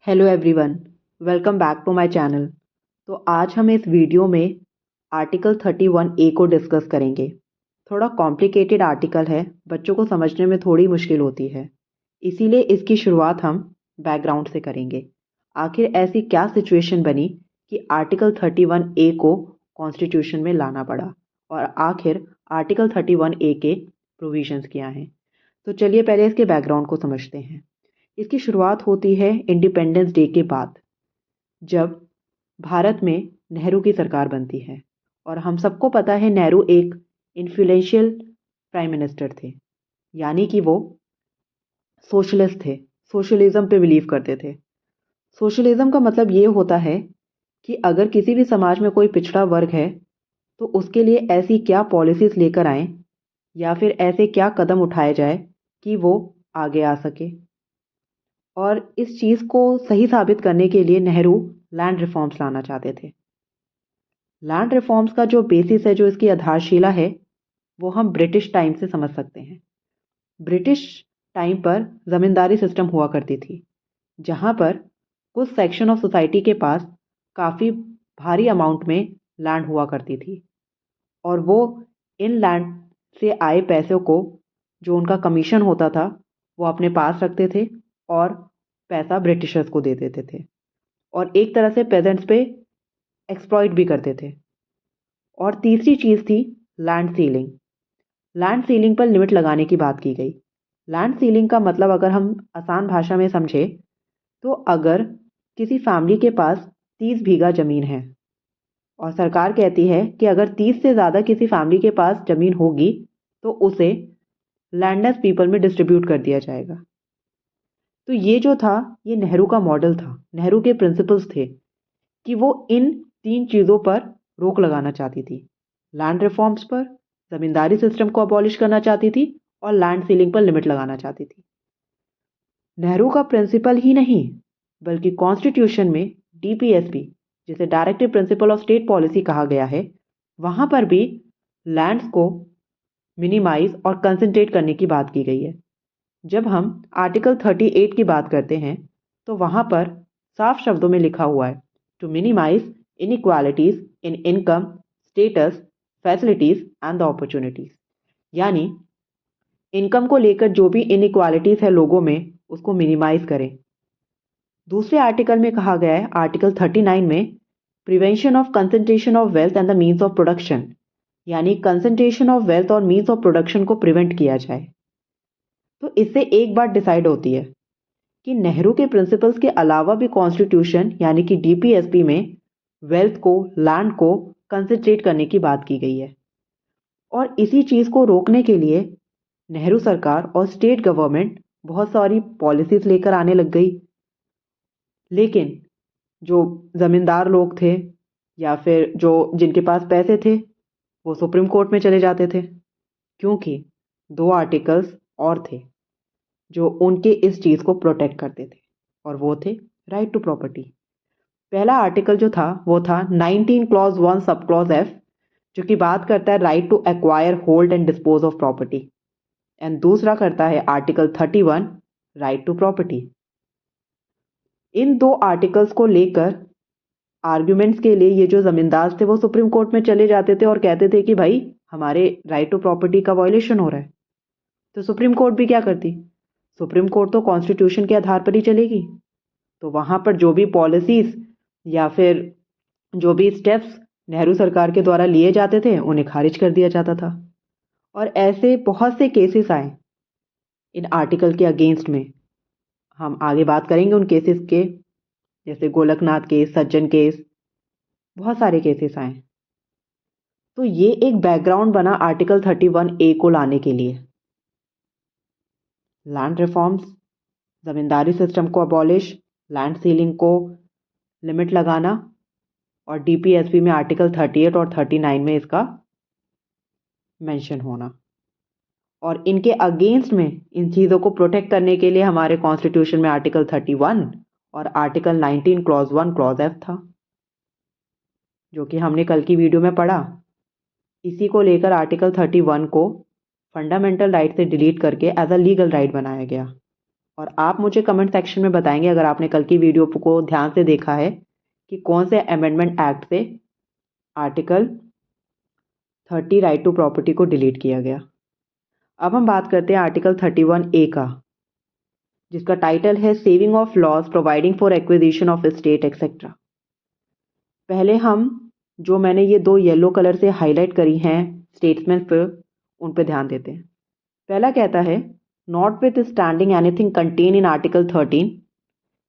Hello everyone, welcome back to my channel. तो आज हम इस वीडियो में आर्टिकल 31A को डिस्कस करेंगे। थोड़ा कॉम्प्लिकेटेड आर्टिकल है, बच्चों को समझने में थोड़ी मुश्किल होती है, इसीलिए इसकी शुरुआत हम बैकग्राउंड से करेंगे। आखिर ऐसी क्या सिचुएशन बनी कि आर्टिकल 31A को कॉन्स्टिट्यूशन में लाना पड़ा और आखिर आर्टिकल 31A के प्रोविजंस क्या हैं। तो चलिए पहले इसके बैकग्राउंड को समझते हैं। इसकी शुरुआत होती है इंडिपेंडेंस डे के बाद, जब भारत में नेहरू की सरकार बनती है। और हम सबको पता है नेहरू एक इन्फ्लुएंशियल प्राइम मिनिस्टर थे, यानी कि वो सोशलिस्ट थे, सोशलिज्म पे बिलीव करते थे। सोशलिज्म का मतलब ये होता है कि अगर किसी भी समाज में कोई पिछड़ा वर्ग है तो उसके लिए ऐसी क्या पॉलिसीज लेकर आएं या फिर ऐसे क्या कदम उठाए जाए कि वो आगे आ सके। और इस चीज़ को सही साबित करने के लिए नेहरू लैंड रिफॉर्म्स लाना चाहते थे। लैंड रिफॉर्म्स का जो बेसिस है, जो इसकी आधारशिला है, वो हम ब्रिटिश टाइम से समझ सकते हैं। ब्रिटिश टाइम पर ज़मींदारी सिस्टम हुआ करती थी, जहाँ पर कुछ सेक्शन ऑफ सोसाइटी के पास काफ़ी भारी अमाउंट में लैंड हुआ करती थी और वो इन लैंड से आए पैसों को, जो उनका कमीशन होता था, वो अपने पास रखते थे और पैसा ब्रिटिशर्स को दे देते थे और एक तरह से पेजेंट्स पे एक्सप्लॉइट भी करते थे। और तीसरी चीज़ थी लैंड सीलिंग। लैंड सीलिंग पर लिमिट लगाने की बात की गई। लैंड सीलिंग का मतलब अगर हम आसान भाषा में समझे तो अगर किसी फैमिली के पास 30 बीघा ज़मीन है और सरकार कहती है कि अगर 30 से ज़्यादा किसी फैमिली के पास ज़मीन होगी तो उसे लैंडलेस पीपल में डिस्ट्रीब्यूट कर दिया जाएगा। तो ये जो था, ये नेहरू का मॉडल था, नेहरू के प्रिंसिपल्स थे कि वो इन तीन चीज़ों पर रोक लगाना चाहती थी। लैंड रिफॉर्म्स पर, ज़मींदारी सिस्टम को अबॉलिश करना चाहती थी और लैंड सीलिंग पर लिमिट लगाना चाहती थी। नेहरू का प्रिंसिपल ही नहीं बल्कि कॉन्स्टिट्यूशन में डीपीएसपी, जिसे directive principle of state policy कहा गया है, वहाँ पर भी लैंड्स को मिनिमाइज और कंसंट्रेट करने की बात की गई है। जब हम आर्टिकल 38 की बात करते हैं तो वहाँ पर साफ शब्दों में लिखा हुआ है to minimise inequalities in income, status, facilities and the opportunities. यानी इनकम को लेकर जो भी इनइक्वालिटीज है लोगों में, उसको मिनिमाइज करें। दूसरे आर्टिकल में कहा गया है, आर्टिकल 39 में, prevention of concentration of wealth and the means of production, यानी कंसंट्रेशन ऑफ वेल्थ और मीन्स ऑफ प्रोडक्शन को प्रिवेंट किया जाए। तो इससे एक बात डिसाइड होती है कि नेहरू के प्रिंसिपल्स के अलावा भी कॉन्स्टिट्यूशन यानी कि डीपीएसपी में वेल्थ को, लैंड को कंसंट्रेट करने की बात की गई है। और इसी चीज़ को रोकने के लिए नेहरू सरकार और स्टेट गवर्नमेंट बहुत सारी पॉलिसीज लेकर आने लग गई। लेकिन जो ज़मींदार लोग थे या फिर जो जिनके पास पैसे थे, वो सुप्रीम कोर्ट में चले जाते थे, क्योंकि दो आर्टिकल्स और थे जो उनके इस चीज़ को प्रोटेक्ट करते थे, और वो थे राइट टू प्रॉपर्टी। पहला आर्टिकल जो था वो था 19 क्लॉज 1 सब क्लॉज एफ, जो कि बात करता है right to acquire, hold and dispose of property, and दूसरा करता है आर्टिकल 31 राइट टू प्रॉपर्टी। इन दो आर्टिकल्स को लेकर आर्ग्यूमेंट्स के लिए ये जो जमींदार थे वो सुप्रीम कोर्ट में चले जाते थे और कहते थे कि भाई हमारे राइट टू प्रॉपर्टी का वायलेशन हो रहा है। तो सुप्रीम कोर्ट भी क्या करती, सुप्रीम कोर्ट तो कॉन्स्टिट्यूशन के आधार पर ही चलेगी। तो वहाँ पर जो भी पॉलिसीज या फिर जो भी स्टेप्स नेहरू सरकार के द्वारा लिए जाते थे, उन्हें खारिज कर दिया जाता था। और ऐसे बहुत से केसेस आए इन आर्टिकल के अगेंस्ट में। हम आगे बात करेंगे उन केसेस के, जैसे गोलकनाथ केस, सज्जन केस, बहुत सारे केसेस आए। तो ये एक बैकग्राउंड बना आर्टिकल 31A को लाने के लिए। लैंड रिफॉर्म्स, ज़मींदारी सिस्टम को अबॉलिश, लैंड सीलिंग को लिमिट लगाना, और डीपीएसपी में आर्टिकल 38 और 39 में इसका मेंशन होना। और इनके अगेंस्ट में, इन चीज़ों को प्रोटेक्ट करने के लिए हमारे कॉन्स्टिट्यूशन में आर्टिकल 31 और आर्टिकल 19 क्लॉज 1 क्लॉज एफ था, जो कि हमने कल की वीडियो में पढ़ा। इसी को लेकर आर्टिकल 31 को फंडामेंटल राइट से डिलीट करके एज अ लीगल राइट बनाया गया। और आप मुझे कमेंट सेक्शन में बताएंगे अगर आपने कल की वीडियो को ध्यान से देखा है कि कौन से अमेंडमेंट एक्ट से आर्टिकल 30 राइट टू प्रॉपर्टी को डिलीट किया गया। अब हम बात करते हैं आर्टिकल 31A का, जिसका टाइटल है saving of laws providing for acquisition of estate etcetera. पहले हम जो मैंने ये दो येलो कलर से हाईलाइट करी हैं स्टेटमेंट पे, उन पे ध्यान देते हैं। पहला कहता है not with standing anything contain in article 13,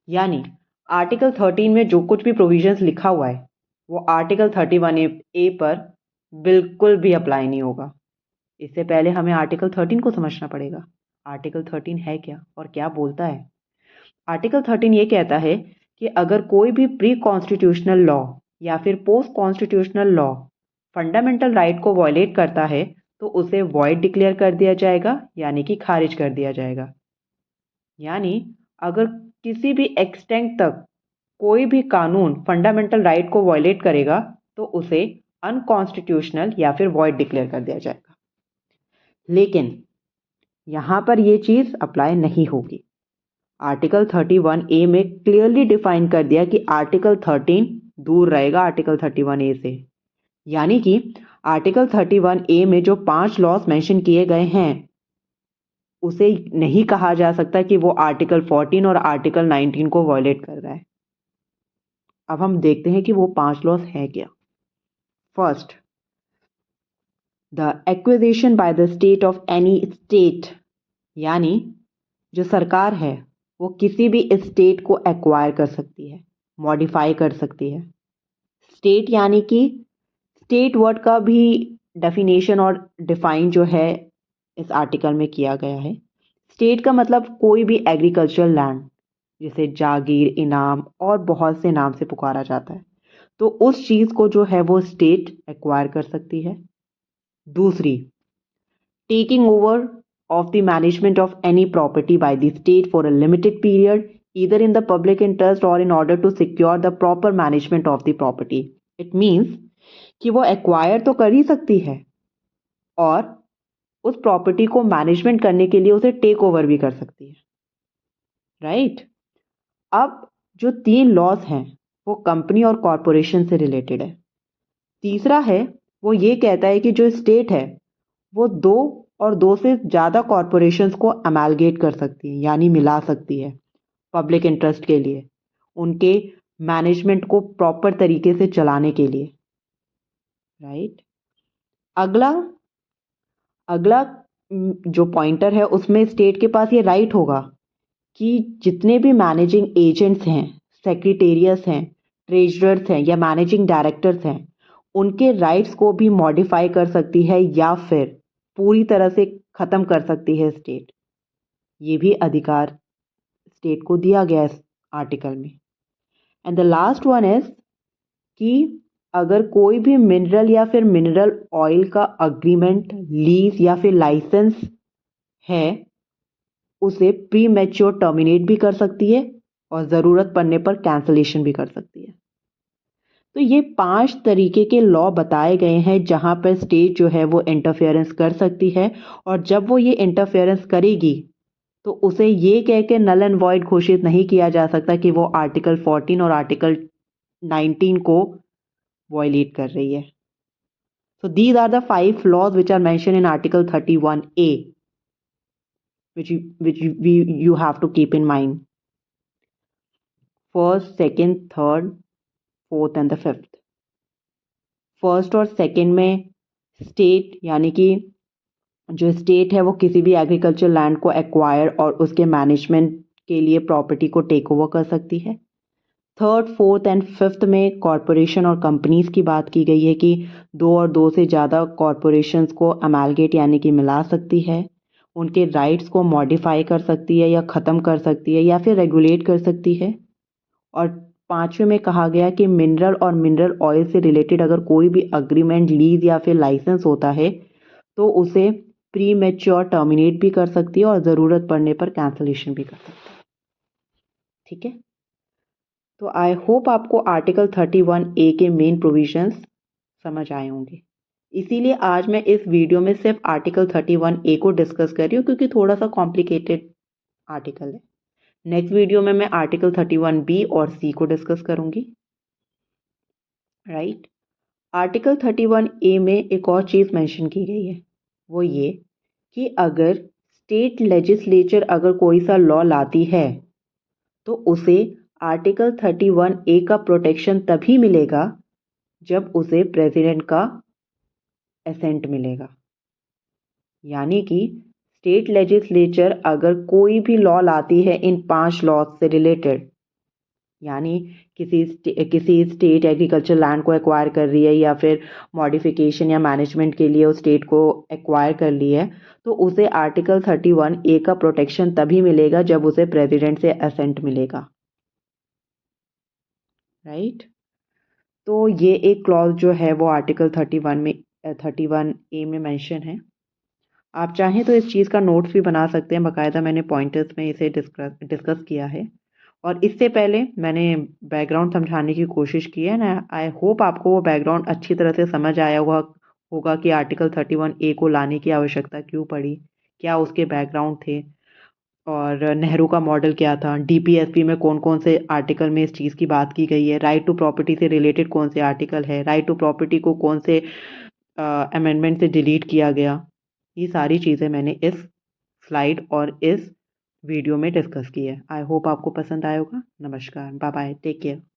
यानी आर्टिकल 13 में जो कुछ भी प्रोविजंस लिखा हुआ है वो आर्टिकल 31A पर बिल्कुल भी अप्लाई नहीं होगा। इससे पहले हमें आर्टिकल 13 को समझना पड़ेगा। आर्टिकल 13 है क्या और क्या बोलता है? आर्टिकल 13 ये कहता है कि अगर कोई भी प्री कॉन्स्टिट्यूशनल लॉ या फिर post constitutional law fundamental right को वॉयलेट करता है तो उसे वॉइड डिक्लेयर कर दिया जाएगा, यानी कि खारिज कर दिया जाएगा। यानी अगर किसी भी एक्सटेंट तक कोई भी कानून फंडामेंटल राइट को वॉयलेट करेगा तो उसे अनकॉन्स्टिट्यूशनल या फिर वॉइड डिक्लेयर कर दिया जाएगा। लेकिन यहाँ पर ये चीज़ अप्लाई नहीं होगी। आर्टिकल 31A में क्लियरली डिफाइन कर दिया कि आर्टिकल 13 दूर रहेगा आर्टिकल 31A से। यानी कि आर्टिकल 31A में जो 5 लॉस मेंशन किए गए हैं उसे नहीं कहा जा सकता कि वो आर्टिकल 14 और आर्टिकल 19 को वॉयलेट कर रहा है। अब हम देखते हैं कि वो 5 लॉस है क्या। First, the acquisition by the state of any state, यानी जो सरकार है वो किसी भी स्टेट को एक्वायर कर सकती है, मॉडिफाई कर सकती है। स्टेट यानी कि स्टेट वर्ड का भी डेफिनेशन और डिफाइन जो है इस आर्टिकल में किया गया है। स्टेट का मतलब कोई भी एग्रीकल्चरल लैंड, जिसे जागीर, इनाम और बहुत से नाम से पुकारा जाता है, तो उस चीज़ को जो है वो स्टेट एक्वायर कर सकती है। दूसरी, taking over of the management of any property by the state for a limited period, either in the public interest or in order to secure the proper management of the property. It means कि वो acquire तो कर ही सकती है और उस property को management करने के लिए उसे टेक ओवर भी कर सकती है, राइट? अब जो 3 लॉज हैं वो कंपनी और कॉरपोरेशन से रिलेटेड है। तीसरा है वो ये कहता है कि जो स्टेट है वो 2 और 2 से ज़्यादा कॉरपोरेशंस को अमेलगेट कर सकती है, यानी मिला सकती है पब्लिक इंटरेस्ट के लिए, उनके मैनेजमेंट को प्रॉपर तरीके से चलाने के लिए, राइट? अगला अगला जो पॉइंटर है उसमें स्टेट के पास ये राइट होगा कि जितने भी मैनेजिंग एजेंट्स हैं, सेक्रेटेरियस हैं, ट्रेजरर्स हैं या मैनेजिंग डायरेक्टर्स हैं, उनके राइट्स को भी मॉडिफाई कर सकती है या फिर पूरी तरह से ख़त्म कर सकती है स्टेट। ये भी अधिकार स्टेट को दिया गया है इस आर्टिकल में। And the last one is कि अगर कोई भी मिनरल या फिर मिनरल ऑयल का अग्रीमेंट, लीज या फिर लाइसेंस है उसे प्री मैच्योर टर्मिनेट भी कर सकती है और ज़रूरत पड़ने पर कैंसलेशन भी कर सकती है। तो ये 5 तरीके के लॉ बताए गए हैं जहां पर स्टेट जो है वो इंटरफेरेंस कर सकती है, और जब वो ये इंटरफेरेंस करेगी तो उसे ये कह के नल एंड वॉइड घोषित नहीं किया जा सकता कि वो आर्टिकल 14 और आर्टिकल 19 को वॉयलेट कर रही है। So these are the 5 laws which are mentioned in Article 31A, you have to keep in mind. First, second, third, fourth and the fifth. First और सेकंड में स्टेट, यानी कि जो स्टेट है वो किसी भी एग्रीकल्चर लैंड को एक्वायर और उसके मैनेजमेंट के लिए प्रॉपर्टी को टेक ओवर कर सकती है। थर्ड, फोर्थ एंड फिफ्थ में कॉरपोरेशन और कंपनीज की बात की गई है कि 2 और 2 से ज़्यादा कॉरपोरेशंस को अमेलगेट यानी कि मिला सकती है, उनके राइट्स को मॉडिफाई कर सकती है या ख़त्म कर सकती है या फिर रेगुलेट कर सकती है। और 5वें में कहा गया कि मिनरल और मिनरल ऑयल से रिलेटेड अगर कोई भी अग्रीमेंट, लीज या फिर लाइसेंस होता है तो उसे प्री मैच्योर टर्मिनेट भी कर सकती है और ज़रूरत पड़ने पर कैंसलेशन भी कर सकती है। ठीक है, तो आई होप आपको आर्टिकल 31A के मेन प्रोविजंस समझ आए होंगे। इसीलिए आज मैं इस वीडियो में सिर्फ आर्टिकल 31A को डिस्कस कर रही हूँ क्योंकि थोड़ा सा कॉम्प्लिकेटेड आर्टिकल है। नेक्स्ट वीडियो में मैं आर्टिकल 31B और C को डिस्कस करूंगी। राइट। आर्टिकल 31A में एक और चीज़ मेंशन की गई है, वो ये कि अगर स्टेट लेजिस्लेचर अगर कोई सा लॉ लाती है तो उसे आर्टिकल 31A का प्रोटेक्शन तभी मिलेगा जब उसे प्रेसिडेंट का एसेंट मिलेगा। यानी कि स्टेट लेजिस्लेचर अगर कोई भी लॉ लाती है इन 5 लॉज से रिलेटेड, यानी किसी स्टेट एग्रीकल्चर लैंड को एक्वायर कर रही है या फिर मॉडिफिकेशन या मैनेजमेंट के लिए उस स्टेट को एक्वायर कर ली है, तो उसे आर्टिकल 31A का प्रोटेक्शन तभी मिलेगा जब उसे प्रेसिडेंट से असेंट मिलेगा। राइट। तो ये एक क्लॉज जो है वो आर्टिकल 31A में मेंशन है। आप चाहें तो इस चीज़ का नोट्स भी बना सकते हैं, बाकायदा मैंने पॉइंटर्स में इसे डिस्कस किया है और इससे पहले मैंने बैकग्राउंड समझाने की कोशिश की है ना। आई होप आपको वो बैकग्राउंड अच्छी तरह से समझ आया होगा कि आर्टिकल 31A को लाने की आवश्यकता क्यों पड़ी, क्या उसके बैकग्राउंड थे और नेहरू का मॉडल क्या था, डीपीएसपी में कौन कौन से आर्टिकल में इस चीज़ की बात की गई है, राइट टू प्रॉपर्टी से रिलेटेड कौन से आर्टिकल है, राइट टू प्रॉपर्टी को कौन से अमेंडमेंट से डिलीट किया गया। ये सारी चीज़ें मैंने इस स्लाइड और इस वीडियो में डिस्कस की है। आई होप आपको पसंद आया होगा। नमस्कार, बाय बाय, टेक केयर।